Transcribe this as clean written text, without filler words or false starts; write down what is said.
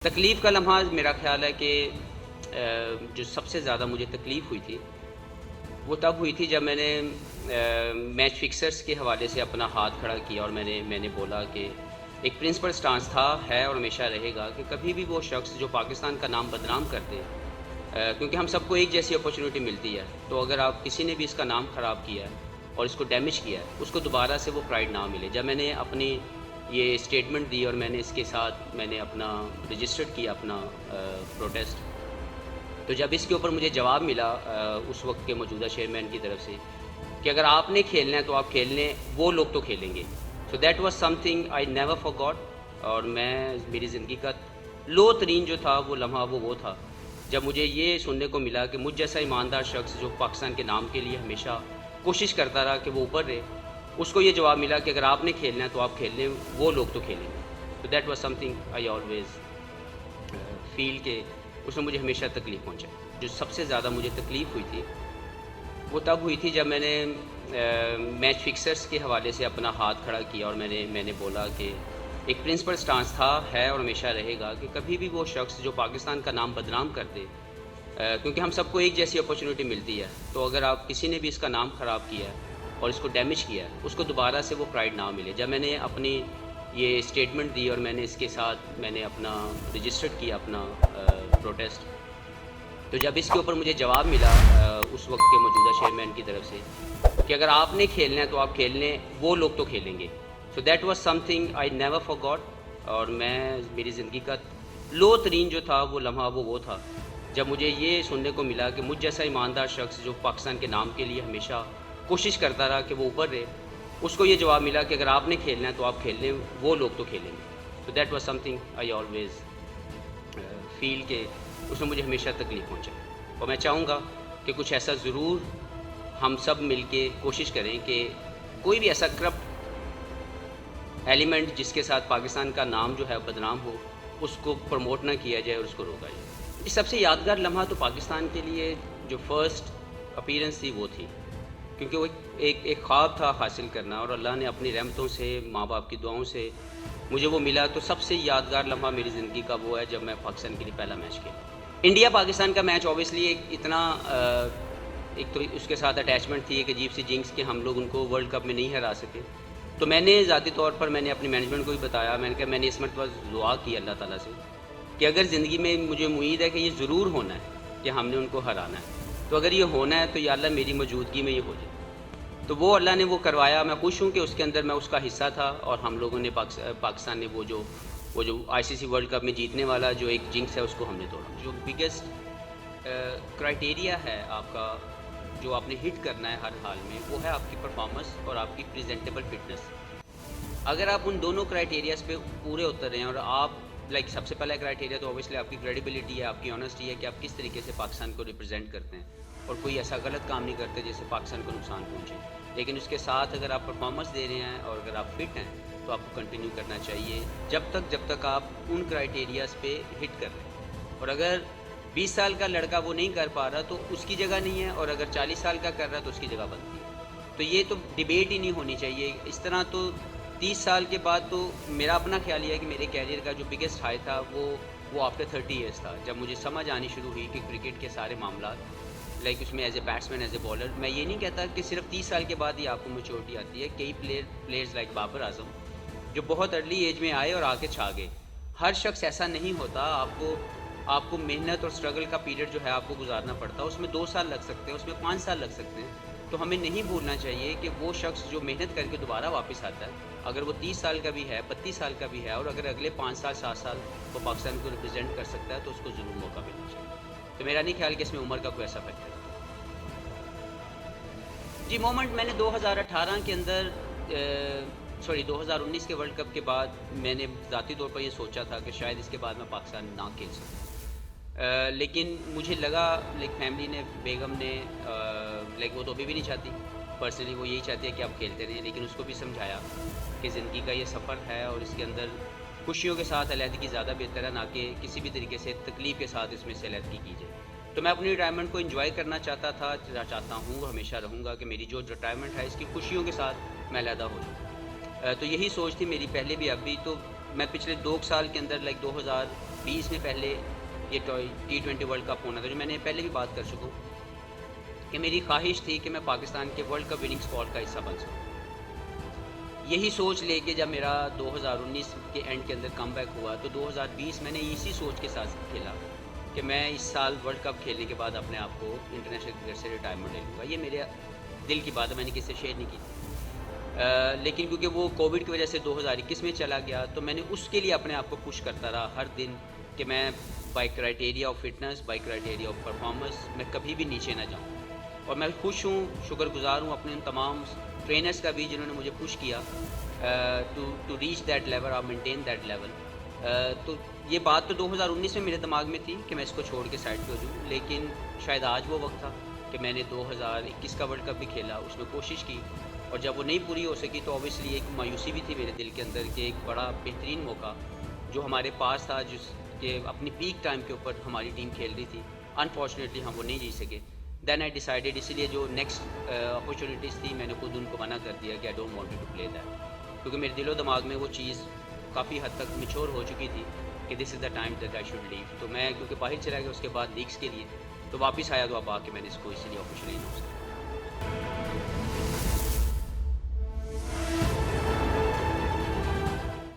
تکلیف کا لمحہ میرا خیال ہے کہ جو سب سے زیادہ مجھے تکلیف ہوئی تھی وہ تب ہوئی تھی جب میں نے میچ فکسرز کے حوالے سے اپنا ہاتھ کھڑا کیا اور میں نے بولا کہ ایک پرنسپل سٹانس تھا، ہے اور ہمیشہ رہے گا کہ کبھی بھی وہ شخص جو پاکستان کا نام بدنام کر دے، کیونکہ ہم سب کو ایک جیسی اپرچونٹی ملتی ہے، تو اگر آپ کسی نے بھی اس کا نام خراب کیا ہے اور اس کو ڈیمیج کیا ہے، اس کو دوبارہ سے وہ پرائڈ نہ ملے۔ جب میں نے اپنی یہ اسٹیٹمنٹ دی اور میں نے اس کے ساتھ میں نے اپنا رجسٹرڈ کیا اپنا پروٹیسٹ، تو جب اس کے اوپر مجھے جواب ملا اس وقت کے موجودہ چیئرمین کی طرف سے کہ اگر آپ نے کھیلنا ہے تو آپ کھیل لیں، وہ لوگ تو کھیلیں گے۔ So that was something I never forgot, اور میری زندگی کا لو ترین جو تھا وہ لمحہ وہ تھا جب مجھے یہ سننے کو ملا کہ مجھ جیسا ایماندار شخص جو پاکستان کے نام کے لیے ہمیشہ کوشش کرتا رہا کہ وہ اوپر رہے، اس کو یہ جواب ملا کہ اگر آپ نے کھیلنا ہے تو آپ کھیل لیں، وہ لوگ تو کھیلیں گے۔ تو that was something I always feel کہ اس میں مجھے ہمیشہ تکلیف پہنچا۔ جو سب سے زیادہ مجھے تکلیف ہوئی تھی وہ تب ہوئی تھی جب میں نے میچ فکسرز کے حوالے سے اپنا ہاتھ کھڑا کیا اور میں نے بولا کہ ایک پرنسپل سٹانس تھا، ہے اور ہمیشہ رہے گا کہ کبھی بھی وہ شخص جو پاکستان کا نام بدنام کر دے، کیونکہ ہم سب کو ایک جیسی اپرچونٹی ملتی ہے، تو اگر آپ کسی نے بھی اس کا نام خراب کیا ہے اور اس کو ڈیمیج کیا ہے، اس کو دوبارہ سے وہ پرائڈ نہ ملے۔ جب میں نے اپنی یہ اسٹیٹمنٹ دی اور میں نے اس کے ساتھ میں نے اپنا رجسٹرڈ کیا اپنا پروٹیسٹ، تو جب اس کے اوپر مجھے جواب ملا اس وقت کے موجودہ چیئرمین کی طرف سے کہ اگر آپ نے کھیلنا ہے تو آپ کھیل لیں، وہ لوگ تو کھیلیں گے۔ So that was something I never forgot, اور میری زندگی کا لو ترین جو تھا وہ لمحہ وہ تھا جب مجھے یہ سننے کو ملا کہ مجھ جیسا ایماندار شخص جو پاکستان کے نام کے لیے ہمیشہ کوشش کرتا رہا کہ وہ اوپر رہے، اس کو یہ جواب ملا کہ اگر آپ نے کھیلنا ہے تو آپ کھیل لیں، وہ لوگ تو کھیلیں گے۔ تو that was something I always feel کہ اس میں مجھے ہمیشہ تکلیف پہنچا، اور میں چاہوں گا کہ کچھ ایسا ضرور ہم سب مل کے کوشش کریں کہ کوئی بھی ایسا کرپٹ ایلیمنٹ جس کے ساتھ پاکستان کا نام جو ہے بدنام ہو، اس کو پروموٹ نہ کیا جائے اور اس کو روکا جائے۔ اس سب سے یادگار لمحہ تو پاکستان کے لیے جو فرسٹ اپیرنس تھی وہ تھی، کیونکہ وہ ایک خواب تھا حاصل کرنا، اور اللہ نے اپنی رحمتوں سے، ماں باپ کی دعاؤں سے مجھے وہ ملا۔ تو سب سے یادگار لمحہ میری زندگی کا وہ ہے جب میں پاکستان کے لیے پہلا میچ کھیلا۔ انڈیا پاکستان کا میچ اوبیسلی ایک تو اس کے ساتھ اٹیچمنٹ تھی، ایک عجیب سی جنکس کہ ہم لوگ ان کو ورلڈ کپ میں نہیں ہرا سکے۔ تو میں نے ذاتی طور پر میں نے اپنی مینجمنٹ کو بھی بتایا، میں نے کہا میں نے اس مرتبہ دعا کی اللہ تعالیٰ سے کہ اگر زندگی میں مجھے امید ہے کہ یہ ضرور ہونا ہے کہ ہم نے ان کو ہرانا ہے، تو اگر یہ ہونا ہے تو یا اللہ میری موجودگی میں یہ ہو جائے۔ تو وہ اللہ نے وہ کروایا، میں خوش ہوں کہ اس کے اندر میں اس کا حصہ تھا، اور ہم لوگوں نے پاکستان نے وہ جو آئی سی سی ورلڈ کپ میں جیتنے والا جو ایک جنکس ہے اس کو ہم نے توڑا۔ جو بگیسٹ کرائٹیریا ہے آپ کا جو آپ نے ہٹ کرنا ہے ہر حال میں، وہ ہے آپ کی پرفارمنس اور آپ کی پریزنٹیبل فٹنس۔ اگر آپ ان دونوں کرائٹیریاز پہ پورے اتر رہے ہیں، اور آپ سب سے پہلا کرائٹیریا تو اوبیسلی آپ کی کریڈیبلٹی ہے، آپ کی آنیسٹی ہے کہ آپ کس طریقے سے پاکستان کو ریپرزینٹ کرتے ہیں اور کوئی ایسا غلط کام نہیں کرتے جس سے پاکستان کو نقصان پہنچے۔ لیکن اس کے ساتھ اگر آپ پرفارمنس دے رہے ہیں اور اگر آپ فٹ ہیں تو آپ کو کنٹینیو کرنا چاہیے جب تک آپ ان کرائٹیریاز پہ ہٹ کر رہے ہیں۔ اور اگر 20 سال کا لڑکا وہ نہیں کر پا رہا تو اس کی جگہ نہیں ہے، اور اگر 40 سال کا کر رہا ہے تو اس کی جگہ بنتی ہے۔ تو یہ تو ڈیبیٹ ہی نہیں ہونی چاہیے اس طرح۔ تو 30 سال کے بعد تو میرا اپنا خیال یہ ہے کہ میرے کیریئر کا جو بگیسٹ ہائی تھا وہ آفٹر 30 ایئرس تھا، جب مجھے سمجھ آنی شروع ہوئی کہ کرکٹ کے سارے معاملات اس میں as a batsman, as a bowler, میں یہ نہیں کہتا کہ صرف 30 سال کے بعد ہی آپ کو میچورٹی آتی ہے۔ کئی پلیئرز لائک بابر اعظم جو بہت ارلی ایج میں آئے اور آ کے چھا گئے۔ ہر شخص ایسا نہیں ہوتا، آپ کو محنت اور اسٹرگل کا پیریڈ جو ہے آپ کو گزارنا پڑتا ہے، اس میں 2 سال لگ سکتے ہیں، اس میں 5 سال لگ سکتے ہیں۔ تو ہمیں نہیں بھولنا چاہیے کہ وہ شخص جو محنت کر کے دوبارہ واپس آتا ہے، اگر وہ 30 سال کا بھی ہے، 32 سال کا بھی ہے، اور اگر اگلے 5 سال 7 سال وہ پاکستان کو ریپرزینٹ کر سکتا ہے تو اس کو ضرور موقع ملنا چاہیے۔ تو میرا نہیں خیال کہ اس میں عمر کا کوئی ایسا فیکٹر ہے۔ جی مومنٹ میں نے 2018 کے اندر 2019 کے ورلڈ کپ کے بعد میں نے ذاتی طور پر یہ سوچا تھا کہ شاید اس کے بعد میں پاکستان نہ کھیل سکوں، لیکن مجھے لگا فیملی نے، بیگم نے وہ تو ابھی بھی نہیں چاہتی، پرسنلی وہ یہی چاہتی ہے کہ آپ کھیلتے رہیں، لیکن اس کو بھی سمجھایا کہ زندگی کا یہ سفر ہے اور اس کے اندر خوشیوں کے ساتھ علیحدگی زیادہ بہتر ہے، نہ کہ کسی بھی طریقے سے تکلیف کے ساتھ اس میں سے علیحدگی کی جائے۔ تو میں اپنی ریٹائرمنٹ کو انجوائے کرنا چاہتا ہوں، ہمیشہ رہوں گا کہ میری جو ریٹائرمنٹ ہے اس کی خوشیوں کے ساتھ میں علیحدہ ہو جاؤں۔ تو یہی سوچ تھی میری پہلے بھی، اب بھی۔ تو میں پچھلے 2 سال کے اندر لائک 2020 میں پہلے یہ T20 ورلڈ کپ ہونا تھا، جو میں نے پہلے بھی بات کر چکا ہوں کہ میری خواہش تھی کہ میں پاکستان کے ورلڈ کپ وننگ اسکواڈ کا حصہ بن سکوں. یہی سوچ لے کے جب میرا 2019 کے اینڈ کے اندر کم بیک ہوا تو 2020 میں نے اسی سوچ کے ساتھ کھیلا کہ میں اس سال ورلڈ کپ کھیلنے کے بعد اپنے آپ کو انٹرنیشنل کرکٹ سے ریٹائرمنٹ لے لوں گا. یہ میرے دل کی بات ہے، میں نے کسی سے شیئر نہیں کی. لیکن کیونکہ وہ کووڈ کی وجہ سے 2021 میں چلا گیا تو میں نے اس کے لیے اپنے آپ کو پش کرتا رہا ہر دن کہ میں by criteria of fitness, by criteria of performance میں کبھی بھی نیچے نہ جاؤں. اور میں خوش ہوں، شکر گزار ہوں اپنے ان تمام ٹرینرز کا بھی جنہوں نے مجھے پش کیا ٹو ریچ دیٹ لیول اور مینٹین دیٹ لیول. تو یہ بات تو 2019 میں میرے دماغ میں تھی کہ میں اس کو چھوڑ کے سائڈ پہ ہو جاؤں، لیکن شاید آج وہ وقت تھا کہ میں نے 2021 کا ورلڈ کپ بھی کھیلا، اس میں کوشش کی اور جب وہ نہیں پوری ہو سکی تو اوبیسلی ایک مایوسی بھی تھی میرے دل کے اندر کہ ایک بڑا بہترین موقع جو ہمارے پاس تھا، جس کہ اپنی پیک ٹائم کے اوپر ہماری ٹیم کھیل رہی تھی، انفارچونیٹلی ہم وہ نہیں جی سکے. دین آئی ڈیسائیڈیڈ، اسی لیے جو نیکسٹ اپرچونیٹیز تھی میں نے خود ان کو منع کر دیا کہ I don't want to play that, کیونکہ میرے دل و دماغ میں وہ چیز کافی حد تک میچور ہو چکی تھی کہ this is the time that I should leave. تو میں کیونکہ باہر چلا گیا اس کے بعد لیگس کے لیے، تو واپس آیا تو اب آ کے میں نے اس کو اسی لیے آفیشلی اناؤنس کیا.